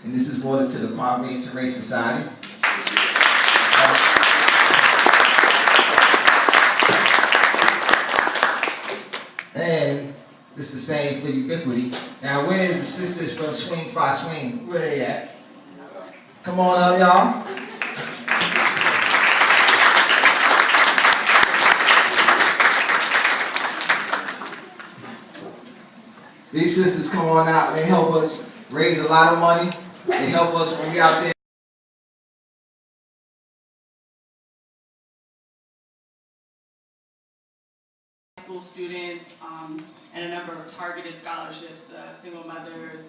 and this is voted to the Quadri Interrace Society. And it's the same for Ubiquity. Now, where is the sisters from Swing Fry Swing? Where they at? Come on up, y'all. These sisters come on out. They help us raise a lot of money. They help us when we out there. School students and a number of targeted scholarships, single mothers,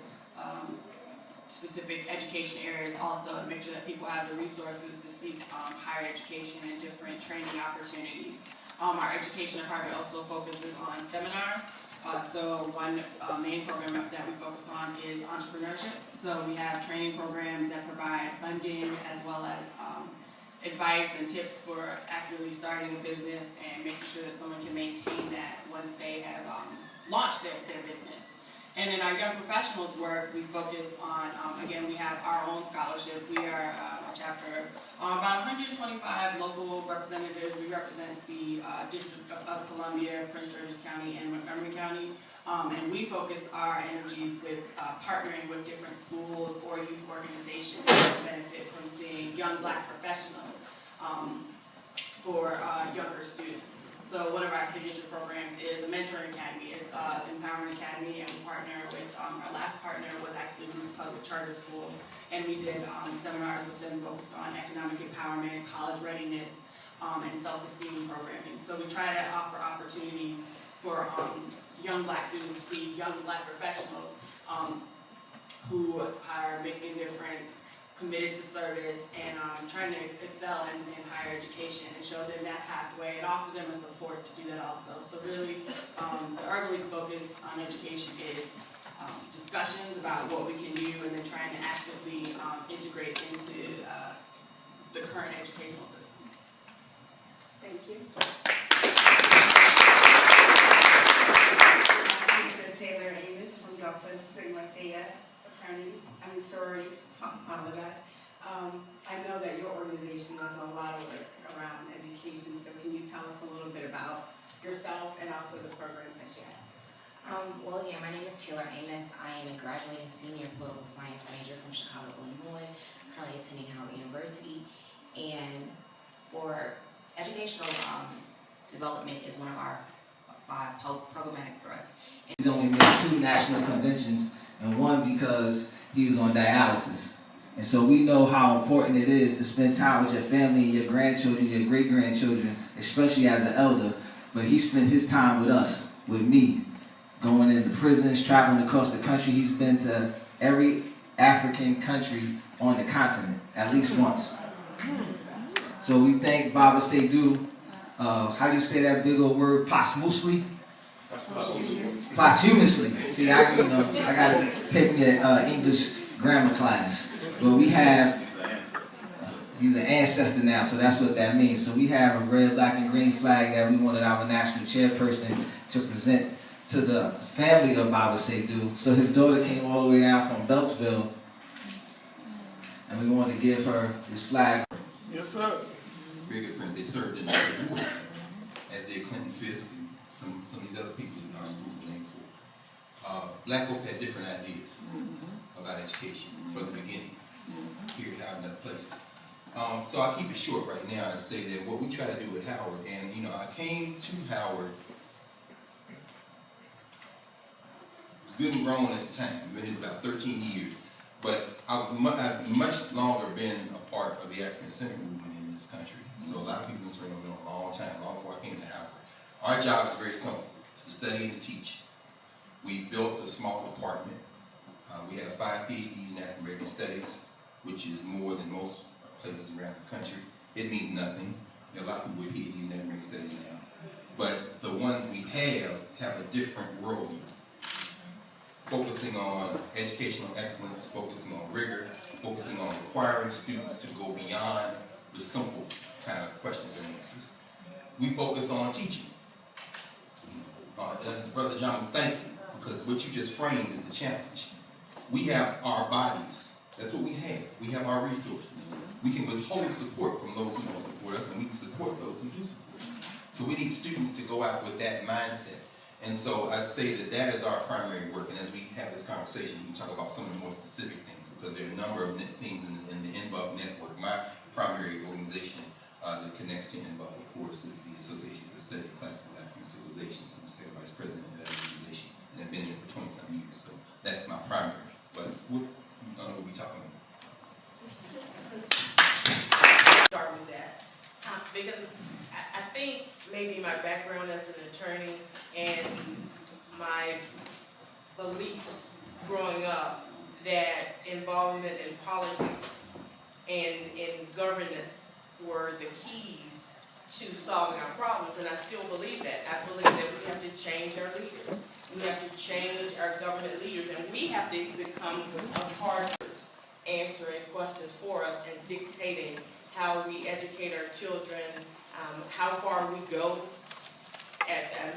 specific education areas also to make sure that people have the resources to seek higher education and different training opportunities. Our education department also focuses on seminars. So one main program that we focus on is entrepreneurship. So we have training programs that provide funding as well as advice and tips for accurately starting a business and making sure that someone can maintain that once they have launched their business. And in our young professionals work, we focus on, again, we have our own scholarship. We are a chapter of about 125 local representatives. We represent the District of Columbia, Prince George's County, and Montgomery County. And we focus our energies with partnering with different schools or youth organizations that benefit from seeing young Black professionals for younger students. So one of our signature programs is the Mentoring Academy. It's Empowerment Academy, and we partner with, our last partner was actually Wingz Public Charter School, and we did seminars with them focused on economic empowerment, college readiness, and self-esteem programming. So we try to offer opportunities for young Black students to see young Black professionals who are making a difference, committed to service, and trying to excel in higher education and show them that pathway and offer them a support to do that also. So really, the Urban League's focus on education is discussions about what we can do and then trying to actively integrate into the current educational system. Thank you. Taylor Amos from Delta Sigma Theta sororities. Apologize. I know that your organization does a lot of work around education, so can you tell us a little bit about yourself and also the programs that you have? Well, yeah, my name is Taylor Amos. I am a graduating senior political science major from Chicago, Illinois, currently attending Howard University. And for educational development is one of our 5 programmatic thrusts. He's only made 2 national conventions, and one because he was on dialysis. And so we know how important it is to spend time with your family, your grandchildren, your great-grandchildren, especially as an elder. But he spent his time with us, with me, going into prisons, traveling across the country. He's been to every African country on the continent, at least once. So we thank Baba Seydou, how do you say that big old word, posthumously? Posthumously. See, I got to take me an English grammar class. But we have, he's an ancestor now, so that's what that means. So we have a red, black, and green flag that we wanted our national chairperson to present to the family of Baba Seydou. So his daughter came all the way down from Beltsville, and we wanted to give her this flag. Yes, sir. Very good friends. They served in the war, as did Clinton Fisk and some of these other people in our schools were named for. Black folks had different ideas about education from the beginning, here at Howard and other places. So I'll keep it short right now and say that what we try to do at Howard, and I came to Howard, was good and grown at the time. We've been here about 13 years. But I've much longer been a part of the African-centered movement in this country. So a lot of people in this room have been a long time, long before I came to Howard. Our job is very simple, to study and to teach. We built a small department. We have 5 PhDs in African American Studies, which is more than most places around the country. It means nothing. There are a lot of people with PhDs in African American Studies now. But the ones we have a different worldview, focusing on educational excellence, focusing on rigor, focusing on requiring students to go beyond the simple kind of questions and answers. We focus on teaching. Brother John, thank you, because what you just framed is the challenge. We have our bodies That's what we have. We have our resources. We can withhold support from those who don't support us, and we can support those who do support us. So we need students to go out with that mindset. And so I'd say that that is our primary work. And as we have this conversation, we can talk about some of the more specific things, because there are a number of things in the NBUF network. My primary organization that connects to NBUF, of course, is the Association for the Study of Classical African Civilizations. I'm the vice president of that organization, and I've been in it for 20-some years. So that's my primary. But what we'll be talking about. Start with that, because I think maybe my background as an attorney and my beliefs growing up that involvement in politics and in governance were the keys to solving our problems, and I still believe that. I believe that we have to change our leaders. We have to change our government leaders, and we have to become a part of answering questions for us and dictating how we educate our children, how far we go.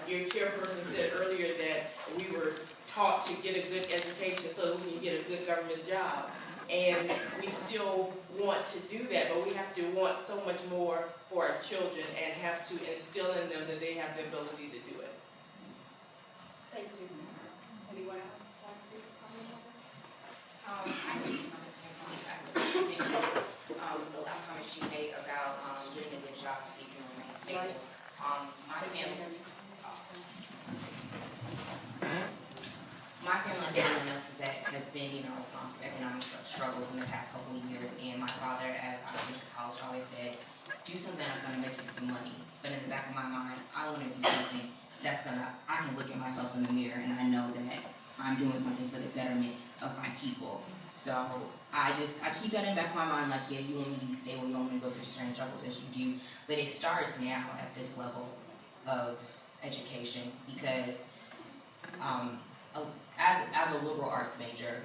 Your chairperson said earlier that we were taught to get a good education so that we can get a good government job. And we still want to do that, but we have to want so much more for our children and have to instill in them that they have the ability to do it. Thank you. Anyone else want to comment on this? I think from a standpoint as a student, the last comment she made about getting a good job so you can remain stable. My family, like everyone else, has been, through economic struggles in the past couple of years. And my father, as I went to college, always said, do something that's going to make you some money. But in the back of my mind, I want to do something I can look at myself in the mirror and I know that I'm doing something for the betterment of my people. So I keep that in the back of my mind, like, yeah, you want me to be stable, you want me to go through the same struggles as you do, but it starts now at this level of education, because as a liberal arts major,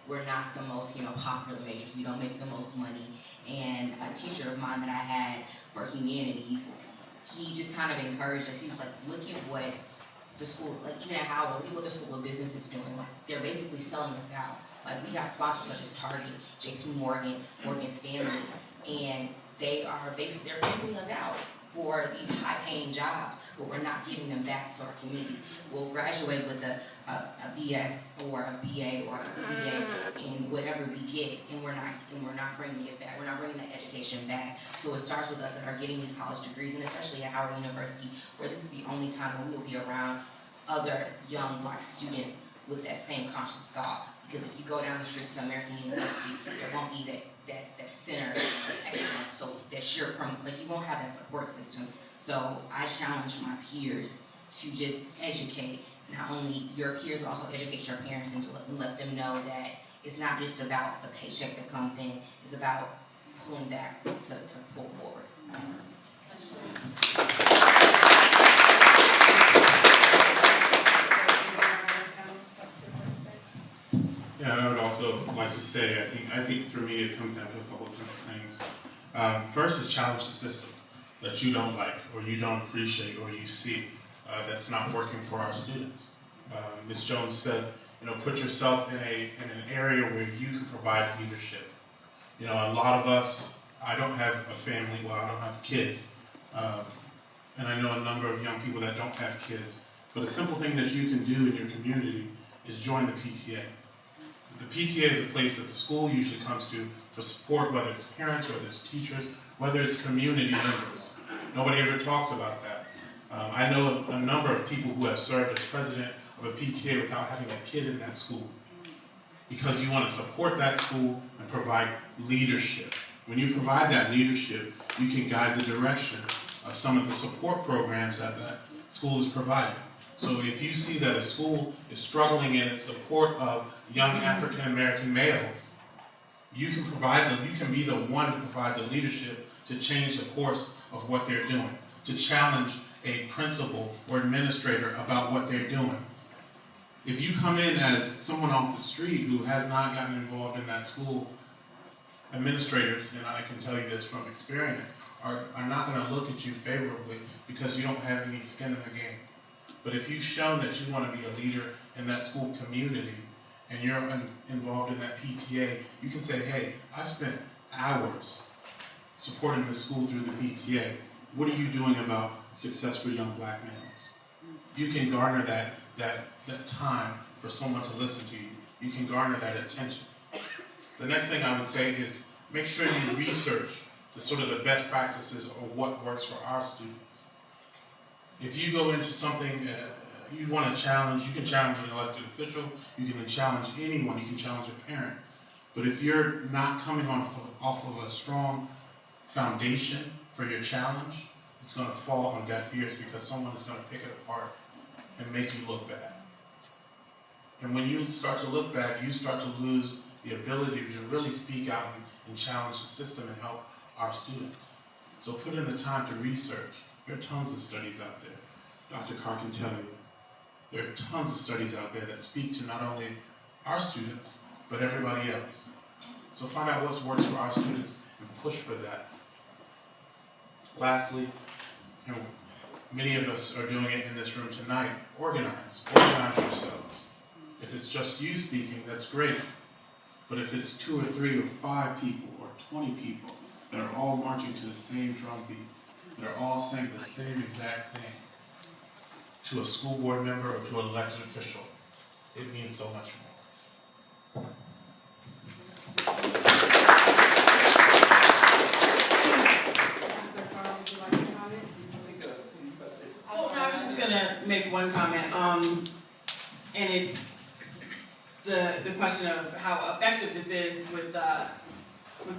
we're not the most popular majors. We don't make the most money. And a teacher of mine that I had for humanities, he just kind of encouraged us. He was like, look at what the school, like even at Howard, look at what the School of Business is doing. Like, they're basically selling us out. Like, we have sponsors such as Target, JP Morgan, Morgan Stanley, and they're picking us out for these high-paying jobs, but we're not giving them back to our community. We'll graduate with a BS or a BA or a BA in whatever we get, and we're not bringing it back. We're not bringing that education back. So it starts with us that are getting these college degrees, and especially at Howard University, where this is the only time when we will be around other young Black students with that same conscious thought. Because if you go down the street to American University, there won't be that center of excellence, so that you won't have that support system. So I challenge my peers to just educate not only your peers, but also educate your parents and to let them know that it's not just about the paycheck that comes in, it's about pulling back to pull forward. Yeah, I would also like to say, I think for me it comes down to a couple of different things. First is challenge the system that you don't like, or you don't appreciate, or you see that's not working for our students. Ms. Jones said, put yourself in an area where you can provide leadership. A lot of us, I don't have a family, I don't have kids, and I know a number of young people that don't have kids. But a simple thing that you can do in your community is join the PTA. The PTA is a place that the school usually comes to for support, whether it's parents, whether it's teachers, whether it's community members. Nobody ever talks about that. I know a number of people who have served as president of a PTA without having a kid in that school, because you want to support that school and provide leadership. When you provide that leadership, you can guide the direction of some of the support programs that that school is providing. So if you see that a school is struggling in its support of young African American males, you can be the one to provide the leadership to change the course of what they're doing, to challenge a principal or administrator about what they're doing. If you come in as someone off the street who has not gotten involved in that school, administrators, and I can tell you this from experience, are not going to look at you favorably because you don't have any skin in the game. But if you've shown that you want to be a leader in that school community, and you're involved in that PTA, you can say, hey, I spent hours supporting the school through the PTA. What are you doing about success for young black males? You can garner that time for someone to listen to you. You can garner that attention. The next thing I would say is make sure you research the sort of the best practices or what works for our students. If you go into something you want to challenge, you can challenge an elected official, you can challenge anyone, you can challenge a parent. But if you're not coming off of a strong foundation for your challenge, it's going to fall on deaf ears because someone is going to pick it apart and make you look bad. And when you start to look bad, you start to lose the ability to really speak out and challenge the system and help our students. So put in the time to research. There are tons of studies out there. Dr. Carr can tell you. There are tons of studies out there that speak to not only our students, but everybody else. So find out what works for our students and push for that. Lastly, many of us are doing it in this room tonight. Organize yourselves. If it's just you speaking, that's great. But if it's 2 or 3 or 5 people or 20 people that are all marching to the same drum beat, that are all saying the same exact thing to a school board member or to an elected official, it means so much more. Oh, no, I was just gonna make one comment. And it's the question of how effective this is with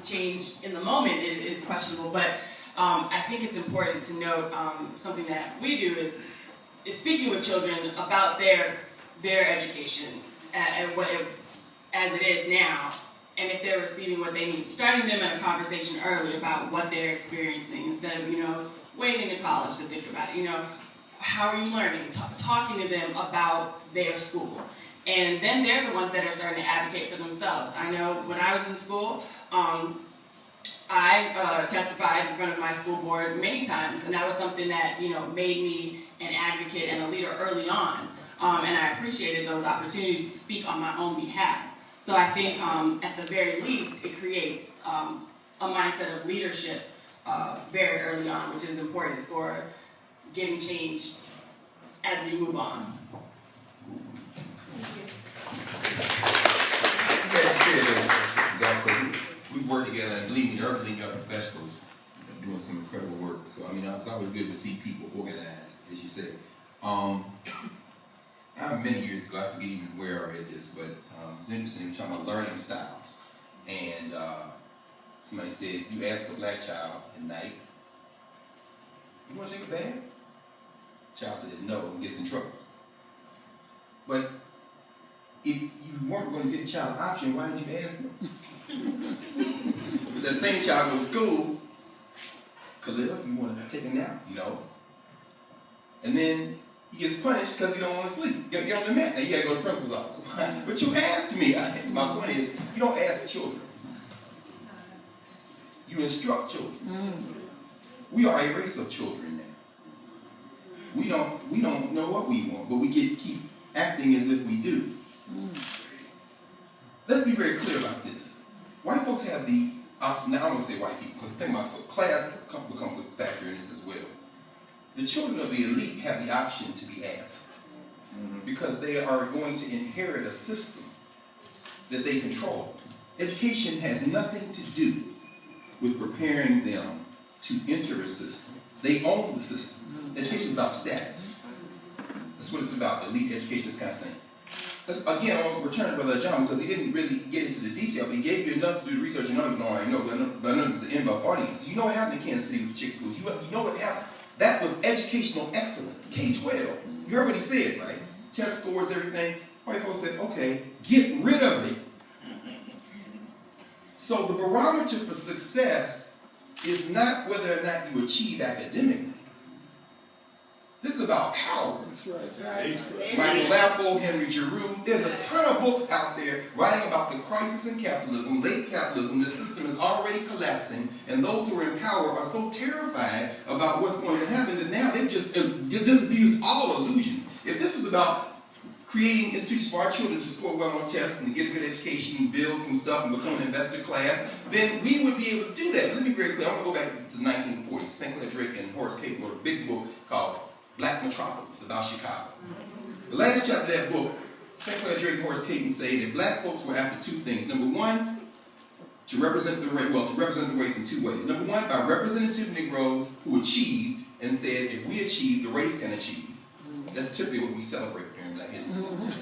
change in the moment is questionable. But I think it's important to note something that we do is speaking with children about their education and as it is now, and if they're receiving what they need. Starting them in a conversation early about what they're experiencing instead of waiting to college to think about it. How are you learning? Talking to them about their school. And then they're the ones that are starting to advocate for themselves. I know when I was in school, I testified in front of my school board many times, and that was something that made me an advocate and a leader early on. And I appreciated those opportunities to speak on my own behalf. So I think at the very least, it creates a mindset of leadership very early on, which is important for getting change as we move on. We work together, and believe me, there are young professionals doing some incredible work. So it's always good to see people organized, as you said. Many years ago, I forget even where I read this, but it's interesting talking about learning styles. And somebody said, you ask a black child at night, you want to take a bath? Child says no and gets in trouble. But if you weren't going to get the child an option, why did you ask them? But that same child goes to school, Khalil, you want to take a nap? No. And then he gets punished because he don't want to sleep. You got to get on the mat. Now you got to go to the principal's office. But you asked me. My point is, you don't ask children. You instruct children. We are a race of children now. We don't know what we want, but we keep acting as if we do. Let's be very clear about this. White folks have now I don't want to say white people, because think about so class becomes a factor in this as well. The children of the elite have the option to be asked because they are going to inherit a system that they control. Education has nothing to do with preparing them to enter a system. They own the system. Education is about status. That's what it's about, elite education, this kind of thing. Again, I want to return to Brother Ajamu because he didn't really get into the detail, but he gave you enough to do the research. You don't already know, but I know this is an NBUF audience. You know what happened in Kansas City with chick schools. You know what happened. That was educational excellence, K-12. You heard what he said, right? Test scores, everything. White folks said, okay, get rid of it. So the barometer for success is not whether or not you achieve academically. This is about power. That's right. Michael Lappo, Henry Giroux. There's a ton of books out there writing about the crisis in capitalism, late capitalism. The system is already collapsing, and those who are in power are so terrified about what's going to happen that now they've just disabused all illusions. If this was about creating institutions for our children to score well on tests and to get a good education, build some stuff, and become an investor class, then we would be able to do that. But let me be very clear. I'm going to go back to the 1940s. St. Clair Drake and Horace Cayton wrote a big book called Black Metropolis about Chicago. The last chapter of that book, St. Clair Drake and Horace Cayton say that black folks were after two things. Number one, to represent the race in two ways. Number one, by representative Negroes who achieved and said, if we achieve, the race can achieve. That's typically what we celebrate during Black History Month.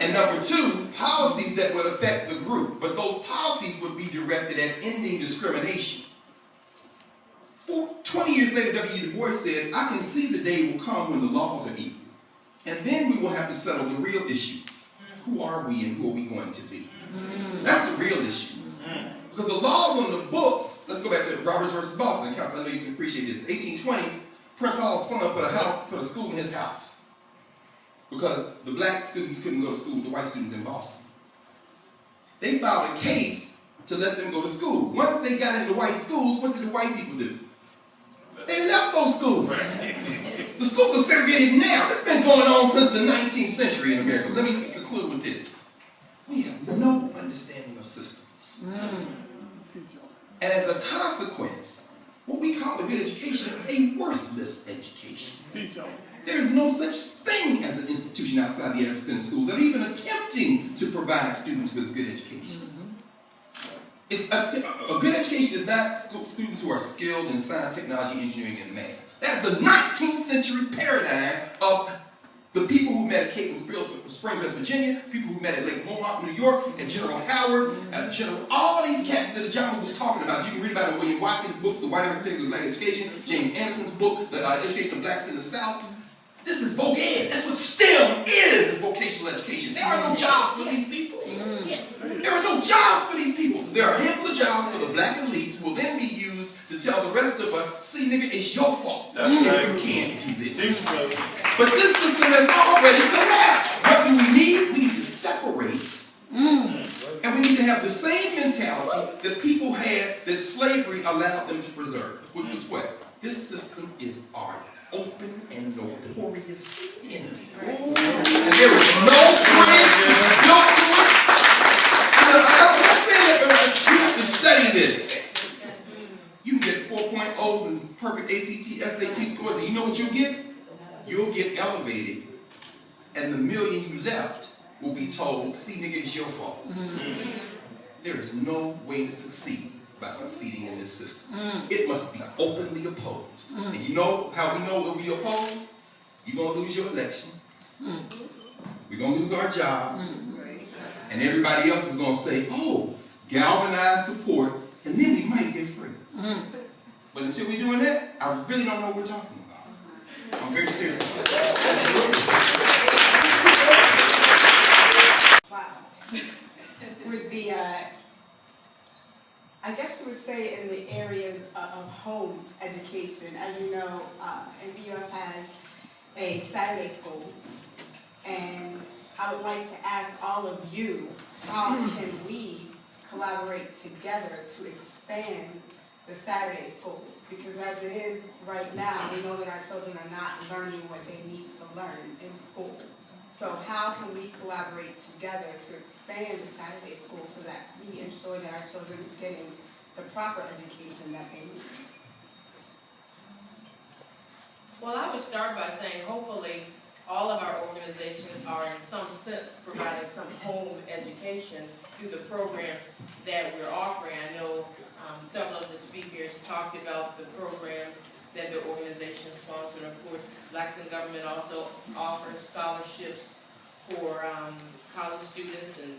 And number two, policies that would affect the group. But those policies would be directed at ending discrimination. 20 years later, W. Du Bois said, I can see the day will come when the laws are equal. And then we will have to settle the real issue. Who are we and who are we going to be? That's the real issue. Because the laws on the books, let's go back to Roberts versus Boston, Council, I know you can appreciate this. 1820s, Prince Hall's son put a school in his house. Because the black students couldn't go to school with the white students in Boston. They filed a case to let them go to school. Once they got into white schools, what did the white people do? They left those schools. The schools are segregated now. That's been going on since the 19th century in America. Let me conclude with this. We have no understanding of systems. And as a consequence, what we call a good education is a worthless education. There is no such thing as an institution outside the African schools that are even attempting to provide students with a good education. It's a good education is not students who are skilled in science, technology, engineering, and math. That's the 19th century paradigm of the people who met at Cape Springs, West Virginia, people who met at Lake Mohawk, New York, and General Howard, all these cats that Ajamu was talking about. You can read about it in William Watkins' books, The White Architects of Black Education, James Anderson's book, The Education of Blacks in the South. This is voc ed. That's what STEM is vocational education. There are no jobs for these people. There are no jobs for these people. There are a handful of jobs for the black elites who will then be used to tell the rest of us, see, nigga, it's your fault. That's right. You can't do this. But this system has already collapsed. What do we need? We need to separate. And we need to have the same mentality that people had that slavery allowed them to preserve, which was what? This system is our open and notorious enemy. And there is no bridge built to it. I'm saying that you have to study this. You can get 4.0s and perfect ACT, SAT scores, and you know what you'll get? You'll get elevated. And the million you left will be told, see, nigga, it's your fault. There is no way to succeed by succeeding in this system. It must be openly opposed. And you know how we know it will be opposed? You're going to lose your election. We're going to lose our jobs. And everybody else is going to say, oh, galvanize support, and then we might get free. But until we're doing that, I really don't know what we're talking about. I'm very serious about that. Wow. With the, I guess you would say in the areas of home education, as you know, NBUF has a Saturday school, and I would like to ask all of you, how can we collaborate together to expand the Saturday schools? Because as it is right now, we know that our children are not learning what they need to learn in school. So how can we collaborate together to expand the Saturday school so that we ensure that our children are getting the proper education that they need? Well, I would start by saying hopefully all of our organizations are in some sense providing some home education through the programs that we're offering. I know several of the speakers talked about the programs that the organization sponsor. And of course, Blacks in Government also offers scholarships for college students, and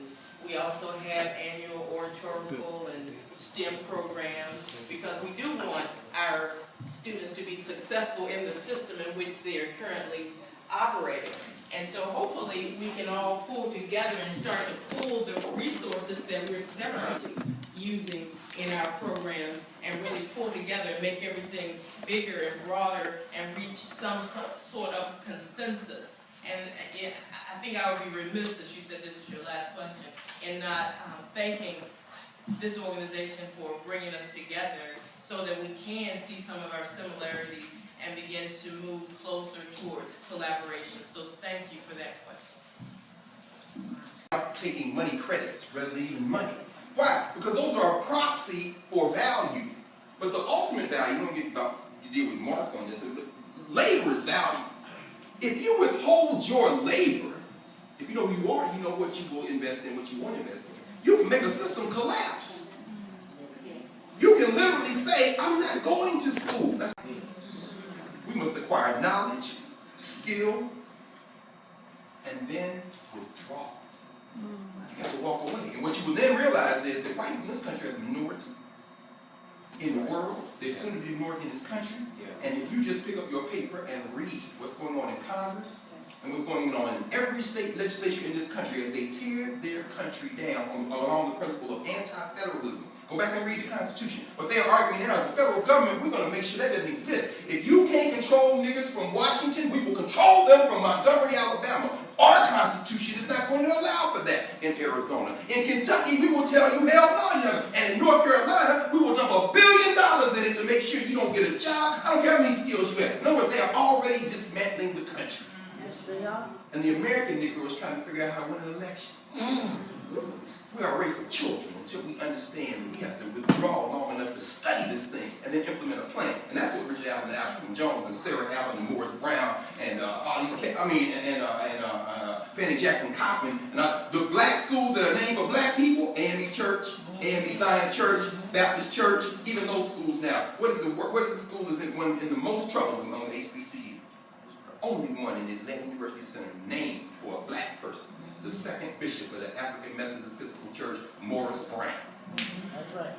we also have annual oratorical and STEM programs because we do want our students to be successful in the system in which they are currently operating. And so hopefully we can all pull together and start to pull the resources that we're separately using in our programs and really pull together and make everything bigger and broader and reach some sort of consensus. And I think I would be remiss if you said this is your last question in not thanking this organization for bringing us together so that we can see some of our similarities and begin to move closer towards collaboration. So thank you for that question. Taking money credits rather than even money. Why? Because those are a proxy for value. But the ultimate value, we don't get about to deal with Marx on this, but labor is value. If you withhold your labor, if you know who you are, you know what you will invest in, what you won't invest in, you can make a system collapse. You can literally say, I'm not going to school. We must acquire knowledge, skill, and then withdraw. You have to walk away. And what you will then realize is that white people in this country are the minority in the world. They're soon to be the minority in this country. And if you just pick up your paper and read what's going on in Congress and what's going on in every state legislature in this country as they tear their country down along the principle of anti-federalism. Go back and read the Constitution. What they are arguing now is the federal government, we're going to make sure that doesn't exist. If you can't control niggas from Washington, we will control them from Montgomery, Alabama. Our Constitution is not going to allow for that in Arizona. In Kentucky, we will tell you, hell no, you're not. And in North Carolina, we will dump $1 billion in it to make sure you don't get a job. I don't care how many skills you have. In other words, they are already dismantling the country. Yes, they are. And the American Negro is trying to figure out how to win an election. We are a race of children until we understand we have to withdraw long enough to study this thing and then implement a plan. And that's what Richard Allen and Absalom Jones and Sarah Allen and Morris Brown and all these, Fannie Jackson Cochran and the black schools that are named for black people, AME Church, AME Zion Church, Baptist Church, even those schools now. What is the school that's in the most trouble among HBCUs? Only one in the Atlanta University Center named for a black person. The second bishop of the African Methodist Episcopal Church, Morris Brown. That's right.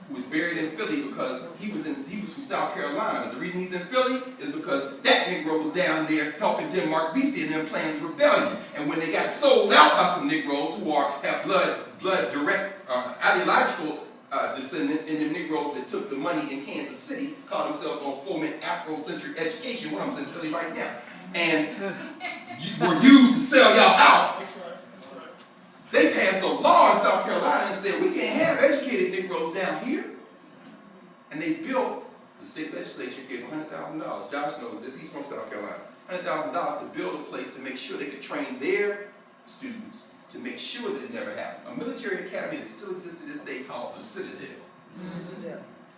Who was buried in Philly because he was from South Carolina. The reason he's in Philly is because that Negro was down there helping Denmark Vesey and them plan the rebellion. And when they got sold out by some Negroes who have blood direct ideological descendants and the Negroes that took the money in Kansas City, called themselves going to foment Afrocentric education, what I'm in Philly right now, and were used to sell y'all out. They passed a law in South Carolina and said, we can't have educated Negroes down here. And they built, the state legislature gave $100,000. Josh knows this, he's from South Carolina. $100,000 to build a place to make sure they could train their students, to make sure that it never happened. A military academy that still exists to this day called the Citadel.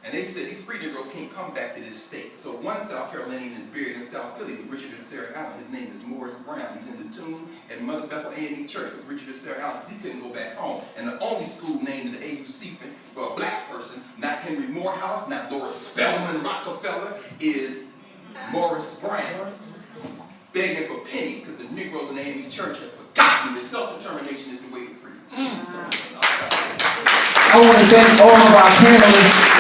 And they said these free Negroes can't come back to this state. So one South Carolinian is buried in South Philly with Richard and Sarah Allen. His name is Morris Brown. He's in the tomb at Mother Bethel AME Church with Richard and Sarah Allen because he couldn't go back home. And the only school named in the AUC for a black person, not Henry Morehouse, not Laura Spelman Rockefeller, is Morris Brown. Begging for pennies because the Negroes in the AME Church have forgotten that self-determination is the way to freedom. I want to thank all of our panelists.